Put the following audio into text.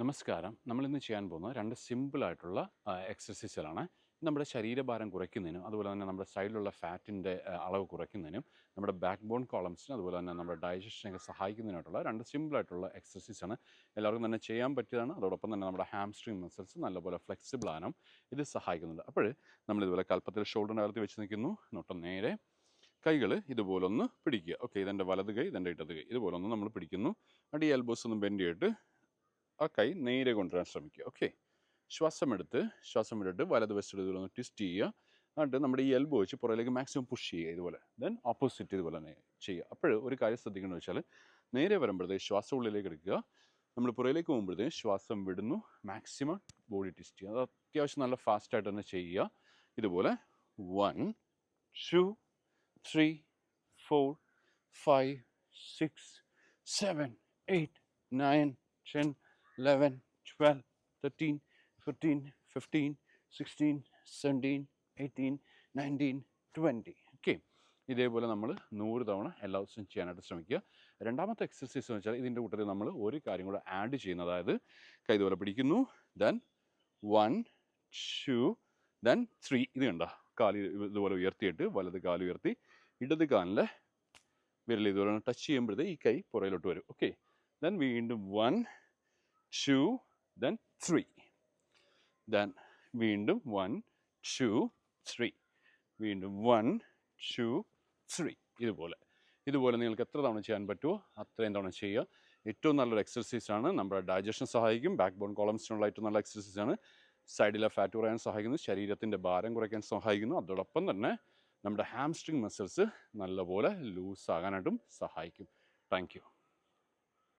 നമസ്കാരം. നമ്മളിന്ന് ചെയ്യാൻ പോകുന്നത് 2 സിമ്പിളായിട്ടുള്ള എക്സർസൈസുകളാണ്. നമ്മുടെ ശരീരഭാരം കുറയ്ക്കുന്നതിനും അതുപോലെ തന്നെ നമ്മുടെ സൈഡിലുള്ള ഫാറ്റിൻ്റെ അളവ് കുറയ്ക്കുന്നതിനും നമ്മുടെ ബാക്ക് ബോൺ കോളംസിനും അതുപോലെ തന്നെ നമ്മുടെ ഡൈജഷനൊക്കെ സഹായിക്കുന്നതിനായിട്ടുള്ള 2 സിമ്പിളായിട്ടുള്ള എക്സർസൈസാണ്. എല്ലാവർക്കും തന്നെ ചെയ്യാൻ പറ്റിയതാണ്. അതോടൊപ്പം തന്നെ നമ്മുടെ ഹാംസ്ട്രിങ് മസിൽസ് നല്ലപോലെ ഫ്ലെക്സിബിൾ ആകാനും ഇത് സഹായിക്കുന്നുണ്ട്. അപ്പോൾ നമ്മളിതുപോലെ കൽപ്പത്തിൽ ഷോൾഡറിൻ്റെ അകത്ത് വെച്ച് നിൽക്കുന്നു. നൊട്ടം നേരെ കൈകൾ ഇതുപോലൊന്ന് പിടിക്കുക. ഓക്കെ, ഇതെൻ്റെ വലത് കൈ, ഇതെൻ്റെ ഇടത് കൈ, ഇതുപോലൊന്ന് നമ്മൾ പിടിക്കുന്നു. അടി എൽബോസ് ഒന്ന് ബെൻഡ് ചെയ്തിട്ട് ആ കൈ നേരെ കൊണ്ടുവരാൻ ശ്രമിക്കുക. ഓക്കെ, ശ്വാസം വിട്ടിട്ട് വലതുവശത്ത് ഇതുപോലെ ഒന്ന് ട്വിസ്റ്റ് ചെയ്യുക. എന്നിട്ട് നമ്മുടെ ഈ എൽബോ വെച്ച് പുറകിലേക്ക് മാക്സിമം പുഷ് ചെയ്യുക. ഇതുപോലെ ദെൻ ഓപ്പോസിറ്റ് ഇതുപോലെ തന്നെ ചെയ്യുക. അപ്പോൾ ഒരു കാര്യം ശ്രദ്ധിക്കേണ്ടത് വെച്ചാൽ നേരെ വരുമ്പോഴത്തേക്ക് ശ്വാസം ഉള്ളിലേക്ക് എടുക്കുക. നമ്മൾ പുറകിലേക്ക് പോകുമ്പോഴത്തേക്ക് ശ്വാസം വിടുന്നു. മാക്സിമം ബോഡി ട്വിസ്റ്റ് ചെയ്യുക. അത് അത്യാവശ്യം നല്ല ഫാസ്റ്റായിട്ട് തന്നെ ചെയ്യുക. ഇതുപോലെ 1 2 3 4 5 6 7 8 9 10 11 12 13 14 15 16 17 18 19 20. ഓക്കെ, ഇതേപോലെ നമ്മൾ 100 തവണ എല്ലാ ദിവസവും ചെയ്യാനായിട്ട് ശ്രമിക്കുക. രണ്ടാമത്തെ എക്സർസൈസ് എന്ന് വെച്ചാൽ ഇതിൻ്റെ കൂട്ടത്തിൽ നമ്മൾ ഒരു കാര്യം കൂടെ ആഡ് ചെയ്യുന്നു. അതായത് കൈ ഇതുപോലെ പിടിക്കുന്നു, ദെൻ 1 2 ദെൻ 3. ഇത് കണ്ടോ, കാല് ഇതുപോലെ ഉയർത്തിയിട്ട് വലത് കാല് ഉയർത്തി ഇടത് കാലിലെ വിരൽ ഇതുപോലെ ടച്ച് ചെയ്യുമ്പോഴത്തേക്ക് ഈ കൈ പുറയിലോട്ട് വരും. ഓക്കെ, ദെൻ വീണ്ടും 1 2 then 3, then വീണ്ടും 1 2 3, വീണ്ടും 1 2 3. ഇതുപോലെ നിങ്ങൾക്ക് എത്ര തവണ ചെയ്യാൻ പറ്റുമോ അത്രയും തവണ ചെയ്യുക. ഏറ്റവും നല്ലൊരു എക്സർസൈസാണ്. നമ്മുടെ ഡൈജഷൻ സഹായിക്കും. ബാക്ക് ബോൺ കോളംസിനുള്ള ഏറ്റവും നല്ല എക്സർസൈസാണ്. സൈഡിലെ ഫാറ്റ് കുറയാൻ സഹായിക്കുന്നു. ശരീരത്തിൻ്റെ ഭാരം കുറയ്ക്കാൻ സഹായിക്കുന്നു. അതോടൊപ്പം തന്നെ നമ്മുടെ ഹാംസ്ട്രിങ് മസിൽസ് നല്ലപോലെ ലൂസ് ആകാനായിട്ടും സഹായിക്കും. Thank you.